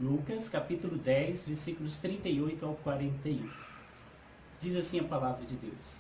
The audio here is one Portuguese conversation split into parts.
Lucas, capítulo 10, versículos 38 ao 41. Diz assim a palavra de Deus.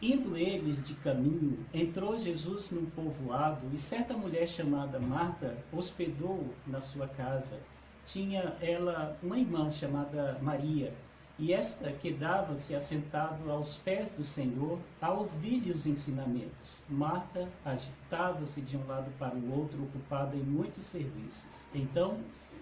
Indo eles de caminho, entrou Jesus num povoado e certa mulher chamada Marta hospedou na sua casa. Tinha ela uma irmã chamada Maria, e esta quedava-se assentado aos pés do Senhor a ouvir-lhe os ensinamentos. Marta agitava-se de um lado para o outro, ocupada em muitos serviços. Então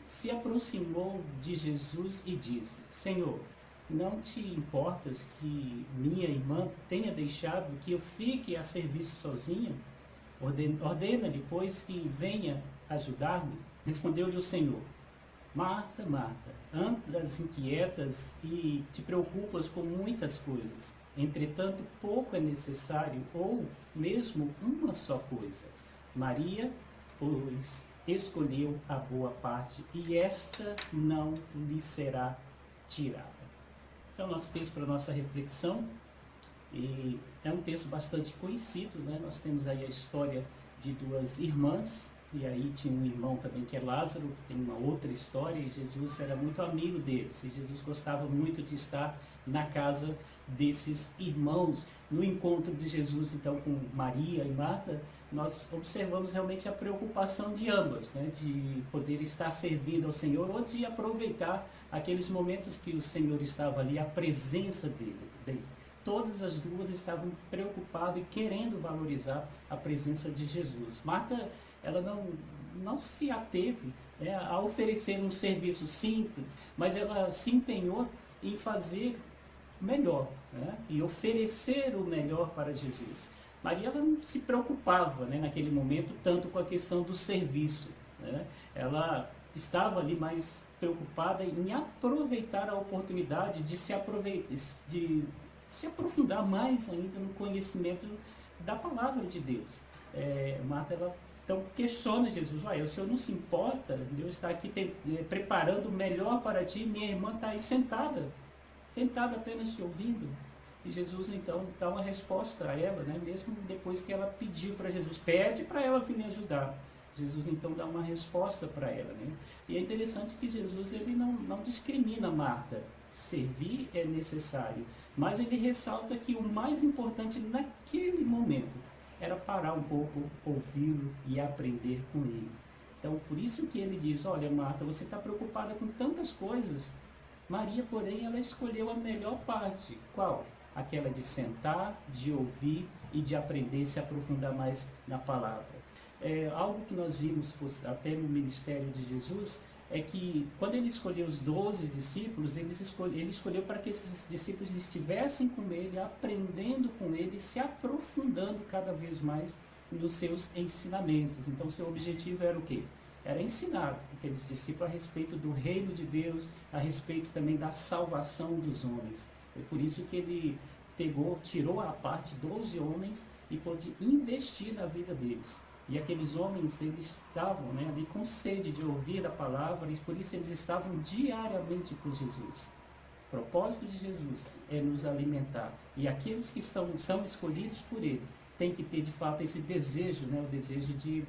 se aproximou de Jesus e disse: Senhor, não te importas que minha irmã tenha deixado que eu fique a serviço sozinha? Ordena-lhe, pois, que venha ajudar-me. Respondeu-lhe o Senhor: Marta, Marta, andas inquietas e te preocupas com muitas coisas. Entretanto, pouco é necessário, ou mesmo uma só coisa. Maria, pois, escolheu a boa parte, e esta não lhe será tirada. Esse é o nosso texto para a nossa reflexão, e é um texto bastante conhecido, né? Nós temos aí a história de duas irmãs, e aí tinha um irmão também que é Lázaro, que tem uma outra história, e Jesus era muito amigo deles, e Jesus gostava muito de estar na casa desses irmãos. No encontro de Jesus, então, com Maria e Marta, nós observamos realmente a preocupação de ambas, né, de poder estar servindo ao Senhor, ou de aproveitar aqueles momentos que o Senhor estava ali, a presença dele. Todas as duas estavam preocupadas e querendo valorizar a presença de Jesus. Marta, ela não se ateve, né, a oferecer um serviço simples, mas ela se empenhou em fazer melhor, né, e oferecer o melhor para Jesus. Maria, ela não se preocupava, né, naquele momento tanto com a questão do serviço, né? Ela estava ali mais preocupada em aproveitar a oportunidade de se aprofundar mais ainda no conhecimento da palavra de Deus. Marta, ela então questiona Jesus: o Senhor não se importa de eu estar aqui preparando o melhor para ti, minha irmã está aí sentada apenas te ouvindo. E Jesus então dá uma resposta a ela, né? Mesmo depois que ela pediu para Jesus, pede para ela vir me ajudar. Jesus então dá uma resposta para ela, né? E é interessante que Jesus ele não discrimina Marta. Servir é necessário, mas ele ressalta que o mais importante naquele momento era parar um pouco, ouvi-lo e aprender com ele. Então, por isso que ele diz: olha, Marta, você está preocupada com tantas coisas. Maria, porém, ela escolheu a melhor parte. Qual? Aquela de sentar, de ouvir e de aprender, se aprofundar mais na palavra. Algo que nós vimos até no ministério de Jesus é que quando ele escolheu os 12 discípulos, ele escolheu para que esses discípulos estivessem com ele, aprendendo com ele, se aprofundando cada vez mais nos seus ensinamentos. Então, seu objetivo era o quê? Era ensinar aqueles discípulos a respeito do reino de Deus, a respeito também da salvação dos homens. É por isso que ele tirou à parte 12 homens e pôde investir na vida deles. E aqueles homens, eles estavam, né, ali com sede de ouvir a palavra, e por isso eles estavam diariamente com Jesus. O propósito de Jesus é nos alimentar. E aqueles que são escolhidos por ele têm que ter de fato esse desejo, né, o desejo de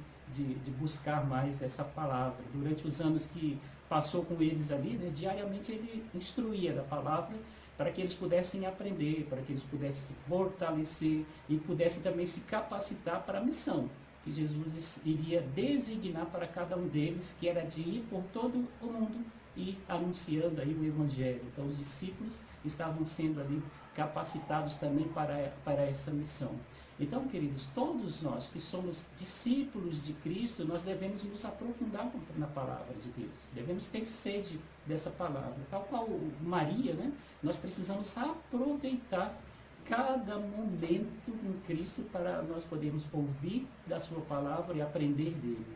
buscar mais essa palavra. Durante os anos que passou com eles ali, né, diariamente ele instruía da palavra para que eles pudessem aprender, para que eles pudessem se fortalecer e pudessem também se capacitar para a missão que Jesus iria designar para cada um deles, que era de ir por todo o mundo e anunciando aí o Evangelho. Então os discípulos estavam sendo ali capacitados também para essa missão. Então, queridos, todos nós que somos discípulos de Cristo, nós devemos nos aprofundar na palavra de Deus. Devemos ter sede dessa palavra. Tal qual Maria, né? Nós precisamos aproveitar cada momento com Cristo para nós podermos ouvir da sua palavra e aprender dele.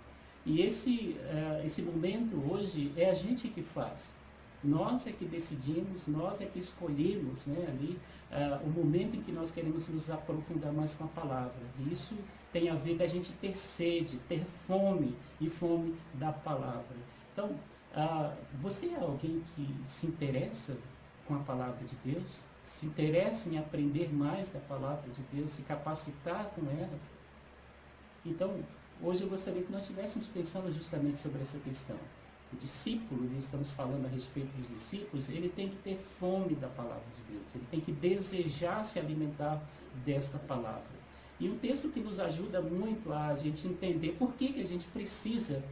E esse momento hoje é a gente que faz. Nós é que decidimos, nós é que escolhemos, né, ali o momento em que nós queremos nos aprofundar mais com a palavra. E isso tem a ver da gente ter sede, ter fome e fome da palavra. Então, você é alguém que se interessa com a palavra de Deus? Se interessa em aprender mais da palavra de Deus, se capacitar com ela? Então, hoje eu gostaria que nós estivéssemos pensando justamente sobre essa questão. O discípulo, e estamos falando a respeito dos discípulos, ele tem que ter fome da palavra de Deus, ele tem que desejar se alimentar desta palavra. E um texto que nos ajuda muito a gente entender por que a gente precisa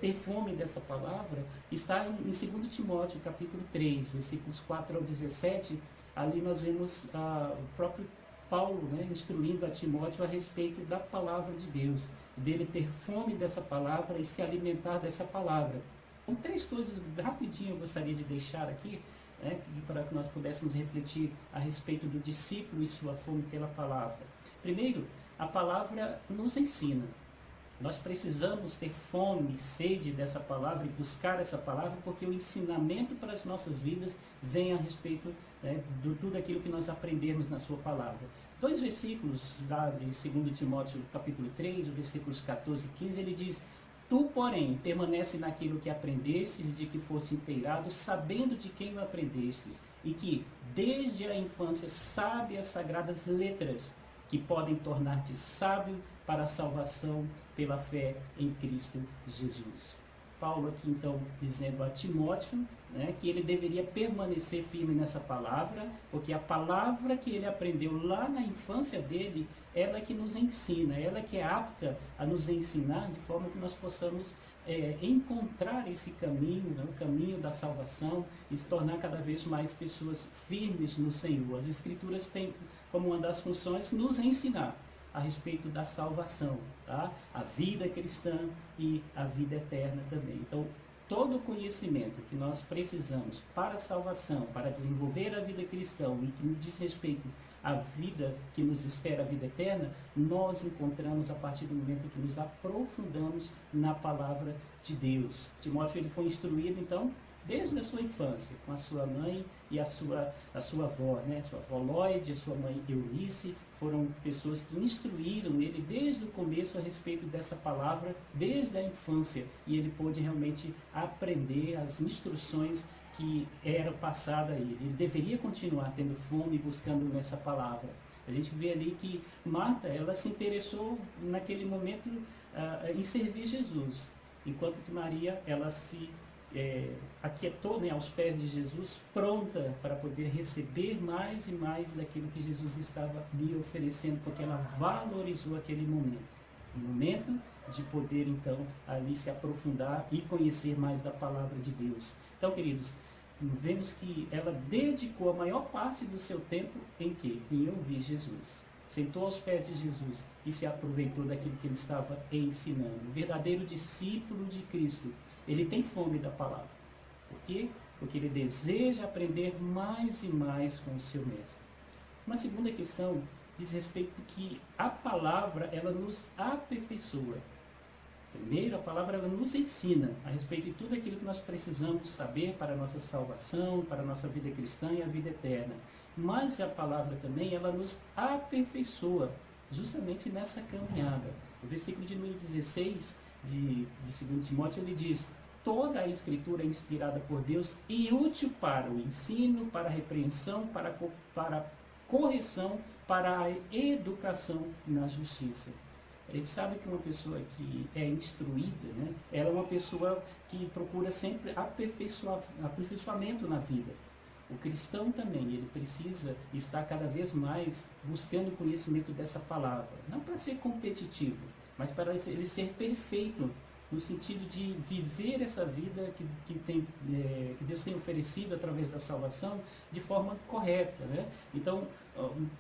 ter fome dessa palavra, está em 2 Timóteo, capítulo 3, versículos 4 ao 17, ali nós vemos o próprio Paulo, né, instruindo a Timóteo a respeito da palavra de Deus, dele ter fome dessa palavra e se alimentar dessa palavra. Então, 3 coisas rapidinho eu gostaria de deixar aqui, né, para que nós pudéssemos refletir a respeito do discípulo e sua fome pela palavra. Primeiro, a palavra nos ensina. Nós precisamos ter fome, sede dessa palavra e buscar essa palavra, porque o ensinamento para as nossas vidas vem a respeito, né, de tudo aquilo que nós aprendemos na sua palavra. 2 versículos lá de 2 Timóteo capítulo 3, os versículos 14 e 15, ele diz: Tu, porém, permanece naquilo que aprendestes, de que foste inteirado, sabendo de quem o aprendestes, e que, desde a infância, sabe as sagradas letras, que podem tornar-te sábio para a salvação pela fé em Cristo Jesus. Paulo aqui então dizendo a Timóteo, né, que ele deveria permanecer firme nessa palavra, porque a palavra que ele aprendeu lá na infância dele, ela que nos ensina, ela que é apta a nos ensinar de forma que nós possamos encontrar esse caminho, né, o caminho da salvação, e se tornar cada vez mais pessoas firmes no Senhor. As Escrituras têm como uma das funções nos ensinar a respeito da salvação, tá? A vida cristã e a vida eterna também. Então, todo o conhecimento que nós precisamos para a salvação, para desenvolver a vida cristã e que diz respeito à vida que nos espera, a vida eterna, nós encontramos a partir do momento que nos aprofundamos na palavra de Deus. Timóteo, ele foi instruído, então, desde a sua infância, com a sua mãe e a sua avó, né? Sua avó Lloyd, a sua mãe Eunice, foram pessoas que instruíram ele desde o começo a respeito dessa palavra, desde a infância, e ele pôde realmente aprender as instruções que eram passadas a ele. Ele deveria continuar tendo fome, buscando nessa palavra. A gente vê ali que Marta, ela se interessou naquele momento em servir Jesus, enquanto que Maria, ela se aquietou, né, aos pés de Jesus, pronta para poder receber mais e mais daquilo que Jesus estava lhe oferecendo, porque ela valorizou aquele momento, o momento de poder então ali se aprofundar e conhecer mais da palavra de Deus. Então, queridos, vemos que ela dedicou a maior parte do seu tempo em quê? Em ouvir Jesus. Sentou aos pés de Jesus e se aproveitou daquilo que ele estava ensinando. O verdadeiro discípulo de Cristo, ele tem fome da palavra. Por quê? Porque ele deseja aprender mais e mais com o seu mestre. Uma segunda questão diz respeito que a palavra, ela nos aperfeiçoa. Primeiro, a palavra, ela nos ensina a respeito de tudo aquilo que nós precisamos saber para a nossa salvação, para a nossa vida cristã e a vida eterna. Mas a palavra também, ela nos aperfeiçoa, justamente nessa caminhada. O versículo de número 16 de 2 Timóteo, ele diz: toda a Escritura é inspirada por Deus e útil para o ensino, para a repreensão, para a correção, para a educação na justiça. A gente sabe que uma pessoa que é instruída, né, ela é uma pessoa que procura sempre aperfeiçoamento na vida. O cristão também, ele precisa estar cada vez mais buscando o conhecimento dessa palavra. Não para ser competitivo, mas para ele ser perfeito, no sentido de viver essa vida que Deus tem oferecido através da salvação de forma correta, né? Então,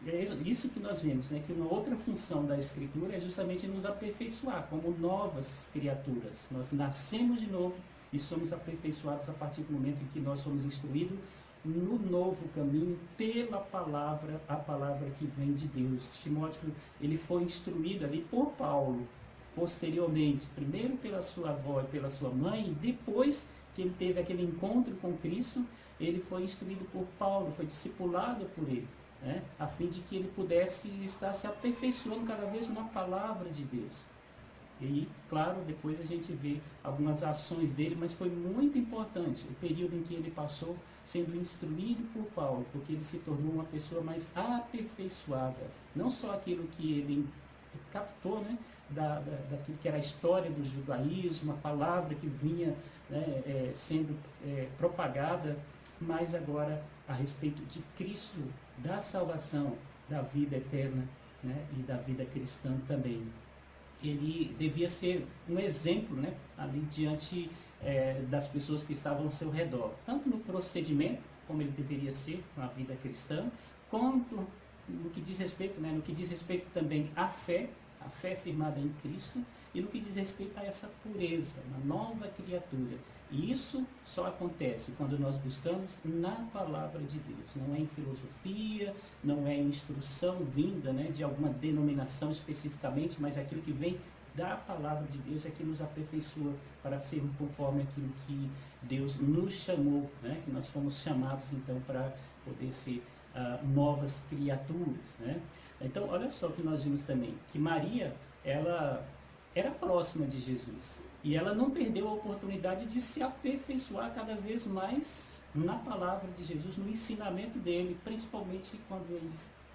é isso que nós vemos, né? Que uma outra função da Escritura é justamente nos aperfeiçoar como novas criaturas. Nós nascemos de novo e somos aperfeiçoados a partir do momento em que nós somos instruídos no novo caminho pela palavra, a palavra que vem de Deus. Timóteo, ele foi instruído ali por Paulo, posteriormente, primeiro pela sua avó e pela sua mãe, e depois que ele teve aquele encontro com Cristo, ele foi instruído por Paulo, foi discipulado por ele, né, a fim de que ele pudesse estar se aperfeiçoando cada vez na palavra de Deus. E, claro, depois a gente vê algumas ações dele, mas foi muito importante o período em que ele passou sendo instruído por Paulo, porque ele se tornou uma pessoa mais aperfeiçoada. Não só aquilo que ele captou, né, daquilo que era a história do judaísmo, a palavra que vinha né, sendo propagada, mas agora a respeito de Cristo, da salvação, da vida eterna, né, e da vida cristã também. Ele devia ser um exemplo, né, ali diante das pessoas que estavam ao seu redor, tanto no procedimento, como ele deveria ser na vida cristã, quanto no que diz respeito, né, no que diz respeito também à fé, a fé firmada em Cristo, e no que diz respeito a essa pureza, uma nova criatura. E isso só acontece quando nós buscamos na palavra de Deus. Não é em filosofia, não é em instrução vinda, né, de alguma denominação especificamente, mas aquilo que vem da palavra de Deus é que nos aperfeiçoa para sermos conforme aquilo que Deus nos chamou, né, que nós fomos chamados então para poder ser novas criaturas, né? Então, olha só o que nós vimos também, que Maria, ela era próxima de Jesus, e ela não perdeu a oportunidade de se aperfeiçoar cada vez mais na palavra de Jesus, no ensinamento dele, principalmente quando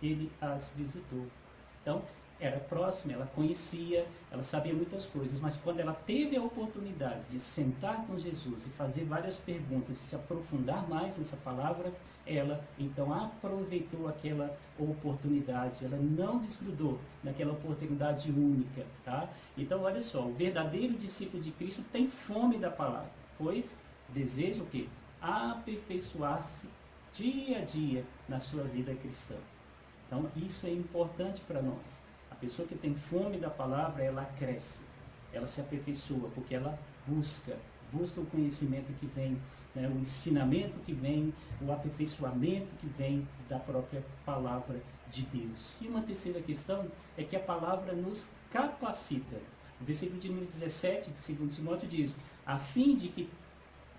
ele as visitou. Então, era próxima, ela conhecia, ela sabia muitas coisas, mas quando ela teve a oportunidade de sentar com Jesus e fazer várias perguntas e se aprofundar mais nessa palavra, ela então aproveitou aquela oportunidade, ela não desgrudou naquela oportunidade única, tá? Então, olha só, o verdadeiro discípulo de Cristo tem fome da palavra, pois deseja o quê? Aperfeiçoar-se dia a dia na sua vida cristã. Então, isso é importante para nós. A pessoa que tem fome da palavra, ela cresce, ela se aperfeiçoa, porque ela busca o conhecimento que vem, né, o ensinamento que vem, o aperfeiçoamento que vem da própria palavra de Deus. E uma terceira questão é que a palavra nos capacita. O versículo de número 17 de 2 Timóteo diz: a fim de que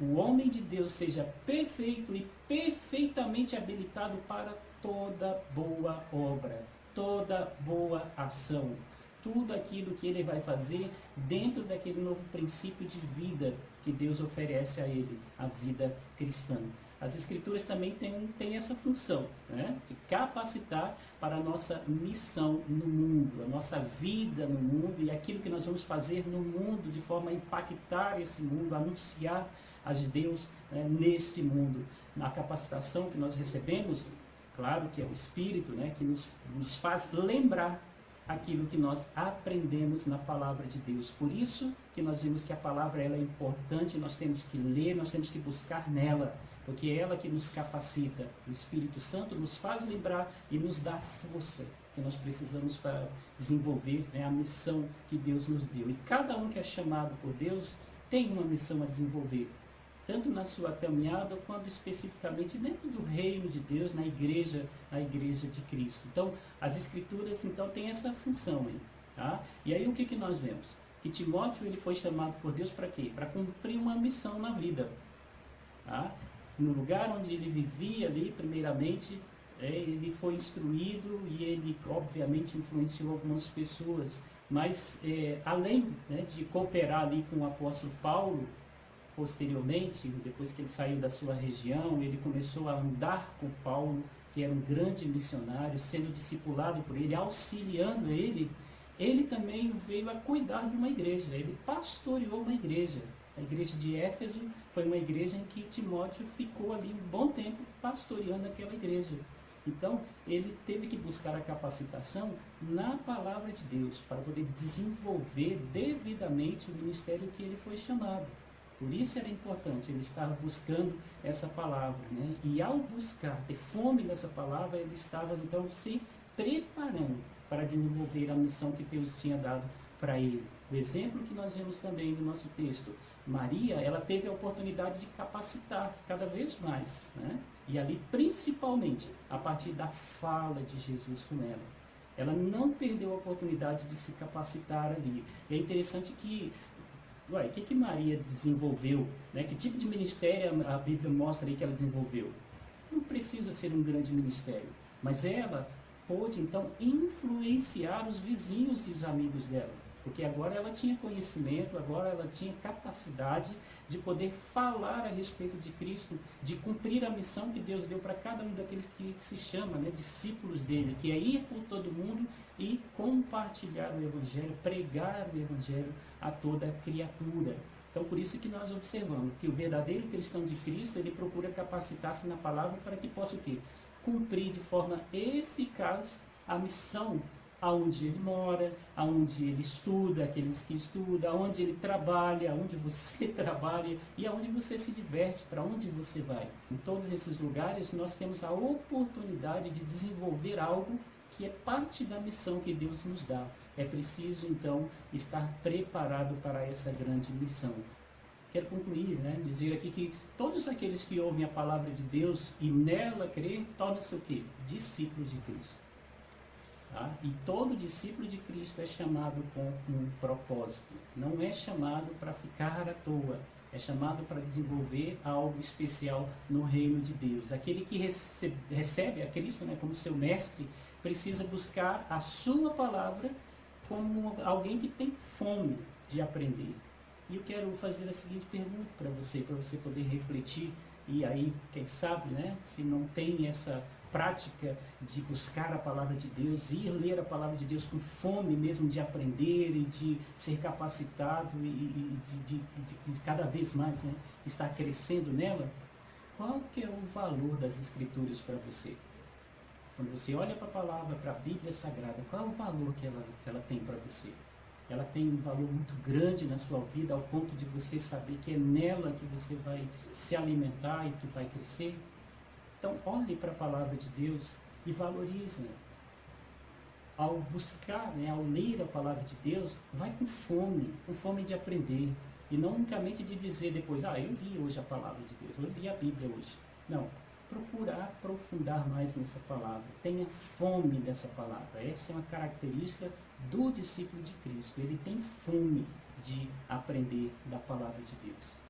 o homem de Deus seja perfeito e perfeitamente habilitado para toda boa obra, toda boa ação, tudo aquilo que ele vai fazer dentro daquele novo princípio de vida que Deus oferece a ele, a vida cristã. As Escrituras também têm essa função, né, de capacitar para a nossa missão no mundo, a nossa vida no mundo e aquilo que nós vamos fazer no mundo de forma a impactar esse mundo, anunciar as de Deus, né, neste mundo. Na capacitação que nós recebemos, claro que é o Espírito, né, que nos faz lembrar aquilo que nós aprendemos na palavra de Deus. Por isso que nós vimos que a palavra ela é importante, nós temos que ler, nós temos que buscar nela, porque é ela que nos capacita. O Espírito Santo nos faz lembrar e nos dá a força que nós precisamos para desenvolver, né, a missão que Deus nos deu. E cada um que é chamado por Deus tem uma missão a desenvolver, tanto na sua caminhada, quanto especificamente dentro do reino de Deus, na igreja de Cristo. Então, as Escrituras, então, têm essa função aí, tá? E aí, o que nós vemos? Que Timóteo, ele foi chamado por Deus para quê? Para cumprir uma missão na vida, tá? No lugar onde ele vivia ali, primeiramente, ele foi instruído e ele, obviamente, influenciou algumas pessoas, mas, além, né, de cooperar ali com o apóstolo Paulo, posteriormente, depois que ele saiu da sua região, ele começou a andar com Paulo, que era um grande missionário, sendo discipulado por ele, auxiliando ele. Ele também veio a cuidar de uma igreja, ele pastoreou uma igreja. A igreja de Éfeso foi uma igreja em que Timóteo ficou ali um bom tempo pastoreando aquela igreja. Então, ele teve que buscar a capacitação na palavra de Deus, para poder desenvolver devidamente o ministério que ele foi chamado. Por isso era importante ele estar buscando essa palavra, né? E ao buscar, ter fome dessa palavra, ele estava então se preparando para desenvolver a missão que Deus tinha dado para ele. O exemplo que nós vemos também no nosso texto, Maria, ela teve a oportunidade de capacitar-se cada vez mais, né? E ali principalmente a partir da fala de Jesus com ela. Ela não perdeu a oportunidade de se capacitar ali. E é interessante que o que Maria desenvolveu, né? Que tipo de ministério a Bíblia mostra aí que ela desenvolveu? Não precisa ser um grande ministério, mas ela pôde então influenciar os vizinhos e os amigos dela, porque agora ela tinha conhecimento, agora ela tinha capacidade de poder falar a respeito de Cristo, de cumprir a missão que Deus deu para cada um daqueles que se chama, né, discípulos dele, que é ir por todo mundo e compartilhar o Evangelho, pregar o Evangelho a toda criatura. Então, por isso que nós observamos que o verdadeiro cristão de Cristo, ele procura capacitar-se na palavra para que possa o quê? Cumprir de forma eficaz a missão aonde ele mora, aonde ele estuda, aqueles que estudam, aonde ele trabalha, aonde você trabalha e aonde você se diverte, para onde você vai. Em todos esses lugares nós temos a oportunidade de desenvolver algo que é parte da missão que Deus nos dá. É preciso então estar preparado para essa grande missão. Quero concluir, dizer aqui que todos aqueles que ouvem a palavra de Deus e nela creem, tornam-se o quê? Discípulos de Cristo. Tá? E todo discípulo de Cristo é chamado com um propósito. Não é chamado para ficar à toa. É chamado para desenvolver algo especial no reino de Deus. Aquele que recebe a Cristo como seu mestre, precisa buscar a sua palavra como alguém que tem fome de aprender. E eu quero fazer a seguinte pergunta para você poder refletir. E aí, quem sabe, se não tem essa prática de buscar a palavra de Deus, ir ler a palavra de Deus com fome mesmo de aprender e de ser capacitado e de cada vez mais estar crescendo nela, qual que é o valor das Escrituras para você? Quando você olha para a palavra, para a Bíblia Sagrada, qual é o valor que ela tem para você? Ela tem um valor muito grande na sua vida, ao ponto de você saber que é nela que você vai se alimentar e que vai crescer? Então, olhe para a palavra de Deus e valorize. Ao buscar, ao ler a palavra de Deus, vai com fome de aprender. E não unicamente de dizer depois, eu li hoje a palavra de Deus, eu li a Bíblia hoje. Não, procurar aprofundar mais nessa palavra. Tenha fome dessa palavra. Essa é uma característica do discípulo de Cristo. Ele tem fome de aprender da palavra de Deus.